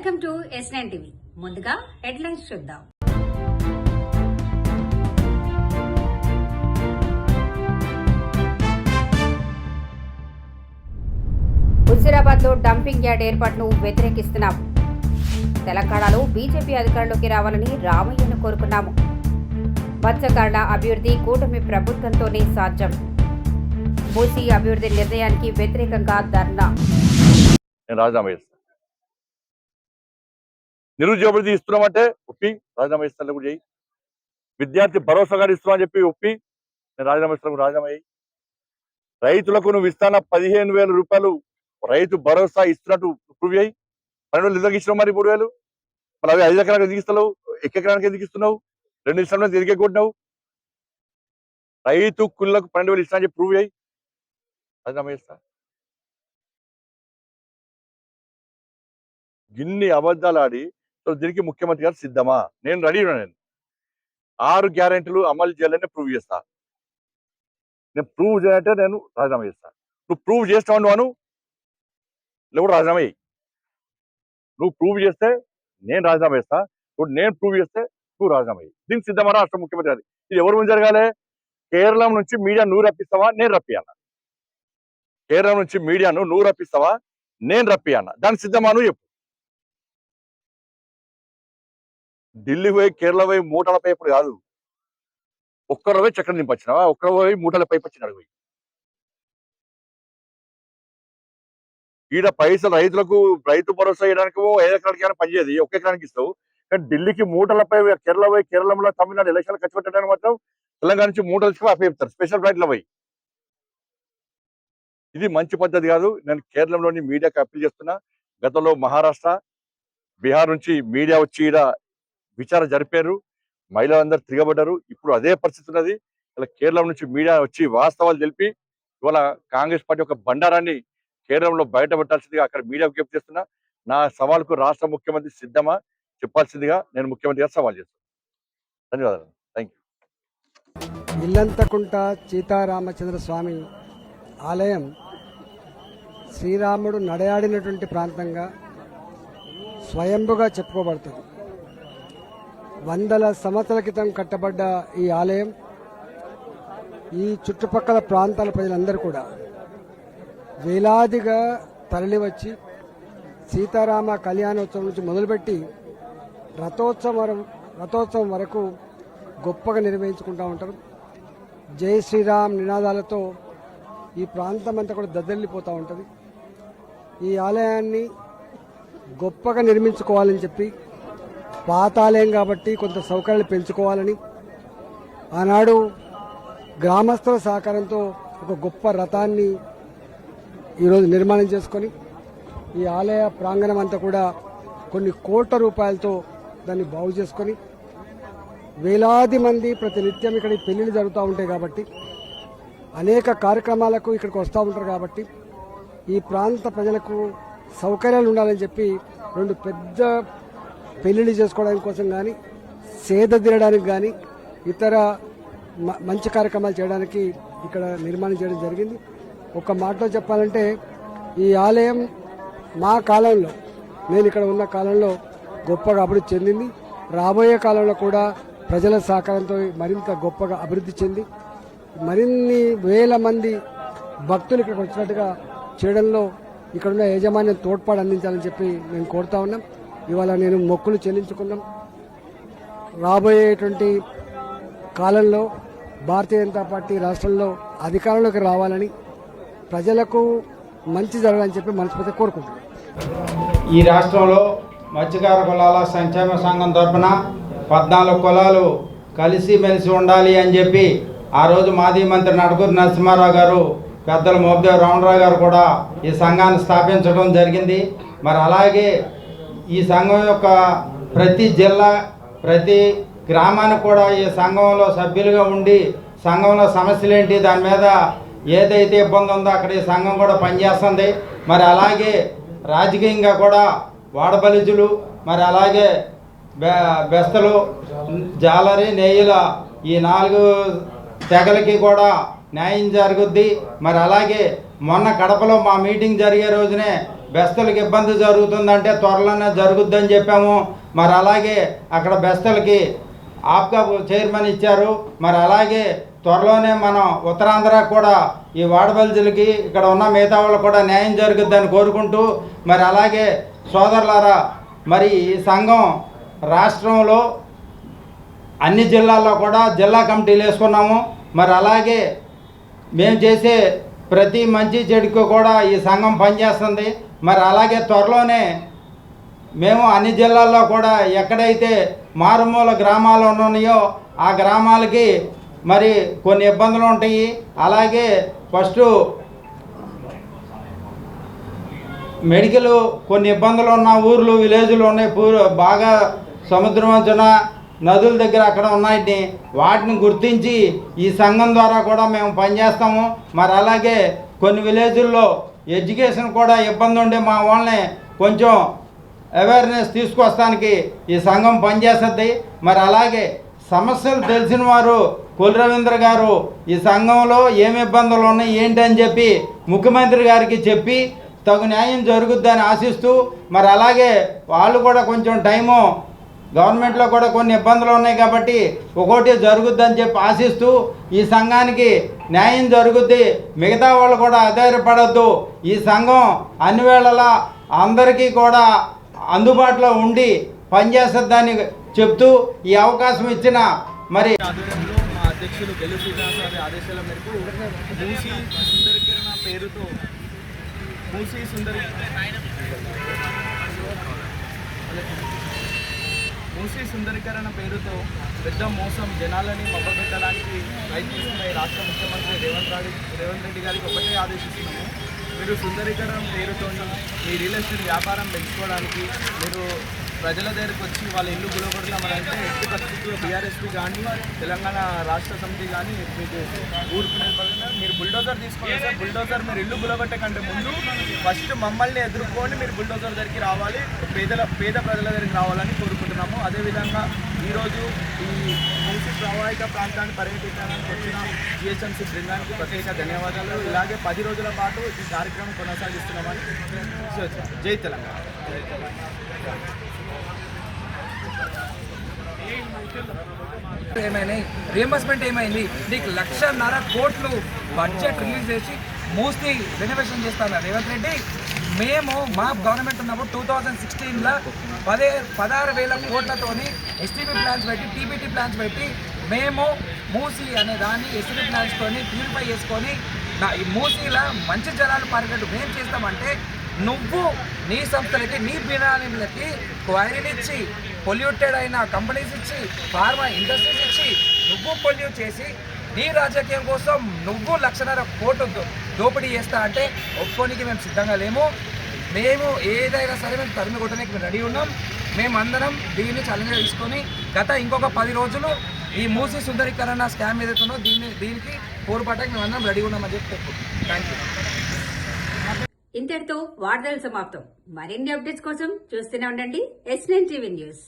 Welcome to S9 TV. ముందుగా headlines చూద్దాం. హుజూరాబాద్ లో డంపింగ్ యార్డ్ ఏర్పాటును వ్యతిరేకిస్తున్నాం. తెలంగాణలో బీజేపీ అధికారంలోకి రావాలని రామయ్యను కోరుకున్నాము. మత్స్యకారుల అభివృద్ధి కూటమి ప్రభుత్వంతోనే సాధ్యం. మూసీ అభివృద్ధి నిర్ణయానికి వ్యతిరేకంగా ధర్నా. రాజీనామా చేస్తాను. నిరుద్యోగ ఇస్తున్నామంటే ఒప్పి రాజీనామా ఇస్తాను కూడా చేయి. విద్యార్థి భరోసా గారు ఇస్తున్నామని చెప్పి ఒప్పి నేను రాజీనామా ఇస్తాను, రాజీనామా అయ్యి. రైతులకు నువ్వు ఇస్తాన 15,000 రూపాయలు రైతు భరోసా ఇస్తున్నట్టు ప్రూవ్ చేయి. 12,000 ఎందుకు ఇచ్చినావు మరి 3,000? మరి అవి 5 ఎకరానికి ఎందుకు ఇస్తున్నావు? ఎకరానికి ఎందుకు ఇస్తున్నావు? 2 ఇష్టంలో తిరిగే కొట్టినావు. రైతు కుళ్ళకు 12,000 ఇస్తా అని చెప్పి ప్రూవ్ చేయి, రాజీనామా చేస్తా. గిన్ని అబద్ధాలు ఆడి దీనికి ముఖ్యమంత్రి గారు సిద్ధమా? నేను రెడీ. నేను 6 గ్యారెంటీలు అమలు చేయాలని ప్రూవ్ చేస్తా. నేను ప్రూవ్ చేయాలంటే నేను రాజీనామా చేస్తా. నువ్వు ప్రూవ్ చేస్తావు నువ్వు లేవు రాజీనామా అయ్యి. నువ్వు ప్రూవ్ చేస్తే నేను రాజీనామా చేస్తా. ఇప్పుడు నేను ప్రూవ్ చేస్తే నువ్వు రాజీనామా అయ్యి. దీనికి సిద్ధమా రాష్ట్ర ముఖ్యమంత్రి గారు? ఇది ఎవరి ముందు జరగాలి? కేరళం నుంచి మీడియా నువ్వు రప్పిస్తావా నేను రప్పియాలా? కేరళం నుంచి మీడియాను నువ్వు రప్పిస్తావా నేను రప్పియాలా? దానికి సిద్ధమా నువ్వు చెప్పు. ఢిల్లీ పోయి కేరళ పోయి మూటల పైపుడు కాదు, ఒక్కరు పోయి చక్కెర నింపొచ్చినావా? ఒక్కరు పోయి మూటల పైపు వచ్చినాడు పోయి. ఈడ పైసలు రైతులకు రైతు భరోసా వేయడానికి 5 ఎకరానికి పనిచేయదు, 1 ఎకరానికి ఇస్తావు. కానీ ఢిల్లీకి మూటలపై కేరళ పోయి కేరళలో తమిళనాడు ఎలక్షన్లు ఖర్చు పెట్టడానికి మాత్రం తెలంగాణ నుంచి మూటలు అప్పచెప్తారు స్పెషల్ ఫ్లైట్లో పోయి. ఇది మంచి పద్ధతి కాదు. నేను కేరళంలోని మీడియాకి అప్పీల్ చేస్తున్నా. గతంలో మహారాష్ట్ర, బీహార్ నుంచి మీడియా వచ్చి ఈడ విచారణ జరిపారు, మహిళలందరూ తిరగబడ్డారు. ఇప్పుడు అదే పరిస్థితి ఉన్నది. ఇలా కేరళం నుంచి మీడియా వచ్చి వాస్తవాలు తెలిపి ఇవాళ కాంగ్రెస్ పార్టీ ఒక బండారాన్ని కేరళంలో బయటపెట్టాల్సిందిగా అక్కడ మీడియా విజ్ఞప్తి చేస్తున్నా. నా సవాల్కు రాష్ట్ర ముఖ్యమంత్రి సిద్ధమా చెప్పాల్సిందిగా నేను ముఖ్యమంత్రి గారు సవాల్ చేస్తాను. ధన్యవాదాలు. Thank you. ఇల్లంతకుంట సీతారామచంద్ర స్వామి ఆలయం శ్రీరాముడు నడయాడినటువంటి ప్రాంతంగా స్వయంభుగా చెప్పుకోబడుతుంది. వందల సంవత్సరాల క్రితం కట్టబడ్డ ఈ ఆలయం ఈ చుట్టుపక్కల ప్రాంతాల ప్రజలందరూ కూడా వేలాదిగా తరలివచ్చి సీతారామ కళ్యాణోత్సవం నుంచి మొదలుపెట్టి రథోత్సవం వరకు గొప్పగా నిర్వహించుకుంటూ ఉంటారు. జై శ్రీరామ్ నినాదాలతో ఈ ప్రాంతం అంతా కూడా దద్దరిల్లిపోతూ ఉంటుంది. ఈ ఆలయాన్ని గొప్పగా నిర్మించుకోవాలని చెప్పి, పాతాలయం కాబట్టి కొంత సౌకర్యాలు పెంచుకోవాలని ఆనాడు గ్రామస్తుల సహకారంతో ఒక గొప్ప రథాన్ని ఈరోజు నిర్మాణం చేసుకొని ఈ ఆలయ ప్రాంగణం అంతా కూడా కొన్ని కోట్ల రూపాయలతో దాన్ని బాగు చేసుకొని వేలాది మంది ప్రతినిత్యం ఇక్కడ పెళ్లిళ్ళు జరుగుతూ ఉంటాయి కాబట్టి, అనేక కార్యక్రమాలకు ఇక్కడికి వస్తూ ఉంటారు కాబట్టి ఈ ప్రాంత ప్రజలకు సౌకర్యాలు ఉండాలని చెప్పి 2 పెద్ద పెళ్లిళ్ళు చేసుకోవడానికి కోసం కానీ, సేద తీరడానికి కానీ, ఇతర మంచి కార్యక్రమాలు చేయడానికి ఇక్కడ నిర్మాణం చేయడం జరిగింది. ఒక మాటలో చెప్పాలంటే ఈ ఆలయం మా కాలంలో, నేను ఇక్కడ ఉన్న కాలంలో గొప్పగా అభివృద్ధి చెందింది. రాబోయే కాలంలో కూడా ప్రజల సహకారంతో మరింత గొప్పగా అభివృద్ధి చెంది మరిన్ని వేల మంది భక్తులు ఇక్కడికి వచ్చినట్టుగా చేయడంలో ఇక్కడున్న యాజమాన్యం తోడ్పాటు అందించాలని చెప్పి నేను కోరుతా ఉన్నాం. ఇవాళ నేను మొక్కులు చెల్లించుకున్నాం. రాబోయేటువంటి కాలంలో భారతీయ జనతా పార్టీ రాష్ట్రంలో అధికారంలోకి రావాలని, ప్రజలకు మంచి జరగాలని చెప్పి మనస్ఫూర్తిగా కోరుకుంటున్నాం. ఈ రాష్ట్రంలో మత్స్యకార కులాల సంక్షేమ సంఘం తరఫున 14 కులాలు కలిసిమెలిసి ఉండాలి అని చెప్పి ఆ రోజు మాజీ మంత్రి నడుకూరు నరసింహారావు గారు, పెద్దలు మోపిదేవి రామరావు గారు కూడా ఈ సంఘాన్ని స్థాపించడం జరిగింది. మరి అలాగే ఈ సంఘం యొక్క ప్రతి జిల్లా, ప్రతి గ్రామానికి కూడా ఈ సంఘంలో సభ్యులుగా ఉండి సంఘంలో సమస్యలు ఏంటి, దాని మీద ఏదైతే ఇబ్బంది ఉందో అక్కడ ఈ సంఘం కూడా పనిచేస్తుంది. మరి అలాగే రాజకీయంగా కూడా వాడబలిజులు, మరి అలాగే బెస్తలు, జాలరి, నేయుల ఈ 4 తెగలకి కూడా న్యాయం జరుగుద్ది. మరి అలాగే మొన్న కడపలో మా మీటింగ్ జరిగే రోజునే బెస్తలకి ఇబ్బంది జరుగుతుందంటే త్వరలోనే జరుగుద్దని చెప్పాము. మరి అలాగే అక్కడ బెస్తలకి ఆప్కా చైర్మన్ ఇచ్చారు. మరి అలాగే త్వరలోనే మనం ఉత్తరాంధ్ర కూడా ఈ వాడబల్జులకి ఇక్కడ ఉన్న మిగతా వాళ్ళు కూడా న్యాయం జరుగుద్దని కోరుకుంటూ, మరి అలాగే సోదరులారా, మరి ఈ సంఘం రాష్ట్రంలో అన్ని జిల్లాల్లో కూడా జిల్లా కమిటీలు వేసుకున్నాము. మరి అలాగే మేము చేసే ప్రతి మంచి చెడుకు కూడా ఈ సంఘం పనిచేస్తుంది. మరి అలాగే త్వరలోనే మేము అన్ని జిల్లాల్లో కూడా ఎక్కడైతే మారుమూల గ్రామాలు ఉన్నాయో ఆ గ్రామాలకి మరి కొన్ని ఇబ్బందులు ఉంటాయి. అలాగే ఫస్ట్ మెడికల్ కొన్ని ఇబ్బందులు ఉన్న ఊర్లు విలేజ్లు ఉన్నాయి, బాగా సముద్రం వంచున నదుల దగ్గర అక్కడ ఉన్నాయి. వాటిని గుర్తించి ఈ సంఘం ద్వారా కూడా మేము పనిచేస్తాము. మరి అలాగే కొన్ని విలేజుల్లో ఎడ్యుకేషన్ కూడా ఇబ్బంది ఉండే మా వాళ్ళని కొంచెం అవేర్నెస్ తీసుకొస్తానికి ఈ సంఘం పనిచేస్తుంది. మరి అలాగే సమస్యలు తెలిసిన వారు కొల్లి రవీంద్ర గారు ఈ సంఘంలో ఏమి ఇబ్బందులు ఉన్నాయి ఏంటి అని చెప్పి ముఖ్యమంత్రి గారికి చెప్పి తగు న్యాయం జరుగుద్దని ఆశిస్తూ, మరి అలాగే వాళ్ళు కూడా కొంచెం టైము గవర్నమెంట్లో కూడా కొన్ని ఇబ్బందులు ఉన్నాయి కాబట్టి ఒక్కోటి జరుగుద్దని చెప్పి ఆశిస్తూ ఈ సంఘానికి న్యాయం జరుగుద్ది. మిగతా వాళ్ళు కూడా ఆధారపడద్దు. ఈ సంఘం అన్ని వేళలా అందరికీ కూడా అందుబాటులో ఉండి పనిచేస్తుందని చెప్తూ ఈ అవకాశం ఇచ్చిన మరి ఆధ్వర్యంలో మా అధ్యక్షులు గెలు శ్రీనివాస్ గారి ఆదేశాల మేరకు మూసీ సుందరీకరణ పేరుతో మూసీ సుందరీకరణ పేరుతో పెద్ద మోసం జనాలని మభ్యపెట్టడానికి ప్రయత్నిస్తున్న ఈ రాష్ట్ర ముఖ్యమంత్రి రేవంత్ రెడ్డి గారికి ఒకటే ఆదేశిస్తున్నాము. మీరు సుందరీకరణ పేరుతో మీ రియల్ ఎస్టేట్ వ్యాపారం పెంచుకోవడానికి మీరు ప్రజల దగ్గరికి వచ్చి వాళ్ళ ఇల్లు గులగొడతామనంటే ఎట్టి పరిస్థితుల్లో బీఆర్ఎస్పీ కానీ తెలంగాణ రాష్ట్ర సమితి కానీ మీకు ఊరుకునే బదులు మీరు బుల్డోజర్ తీసుకోవాలి సార్. బుల్డోజర్ మీరు ఇల్లు గులగొట్టే కంటే ముందు ఫస్ట్ మమ్మల్ని ఎదుర్కొని మీరు బుల్డోజర్ దగ్గరికి రావాలి, పేద ప్రజల దగ్గరికి రావాలని కోరుకుంటున్నాము. అదేవిధంగా ఈరోజు ఈ మూసీ ప్రవాహిక ప్రాంతాన్ని పర్యటించడానికి వచ్చిన జిహెచ్ఎంసీ బృందానికి ప్రత్యేక ధన్యవాదాలు. ఇలాగే 10 రోజుల పాటు ఈ కార్యక్రమం కొనసాగిస్తున్నామని. జై తెలంగాణ. ఏమైనాయి, రియంబర్స్మెంట్ ఏమైంది? నీకు 1,50,000 కోట్లు బడ్జెట్ రిలీజ్ చేసి మూసి రెనోవేషన్ చేస్తాను రేవంత్ రెడ్డి. మేము మా గవర్నమెంట్ ఉన్నప్పుడు 2016లో 16,000 కోట్లతోని ఎస్టీపీ ప్లాన్స్ పెట్టి టీబీటీ ప్లాన్స్ పెట్టి మేము మూసి అనే దాన్ని ఎస్టీపీ ప్లాన్స్తోని ప్యూరిఫై చేసుకొని ఈ మూసీలో మంచి జలాలు పారేటట్టు మేము చేస్తామంటే నువ్వు నీ సంస్థలకి నీ బినామీలకి క్వైరీలు ఇచ్చి పొల్యూటెడ్ అయిన కంపెనీస్ ఇచ్చి ఫార్మా ఇండస్ట్రీస్ ఇచ్చి నువ్వు పొల్యూట్ చేసి నీ రాజకీయం కోసం నువ్వు 1,00,000 కోట్లు దోపిడీ చేస్తా అంటే ఒప్పుకోనికి మేము సిద్ధంగా లేము. మేము ఏదైనా సరే మేము తరిమి కొట్టడానికి మేము రెడీ ఉన్నాం. మేమందరం దీన్ని ఛాలెంజ్గా తీసుకొని ఇంకొక 10 రోజులు ఈ మూసీ సుందరీకరణ స్కామ్ ఏదైతుందో దీనికి పోరుపడడానికి మేము అందరం రెడీ ఉన్నామని చెప్పి చెప్పుకుంటున్నాం. Thank you. ఇంతటితో వార్తలు సమాప్తం. మరిన్ని అప్డేట్స్ కోసం చూస్తూనే ఉండండి S9 TV న్యూస్.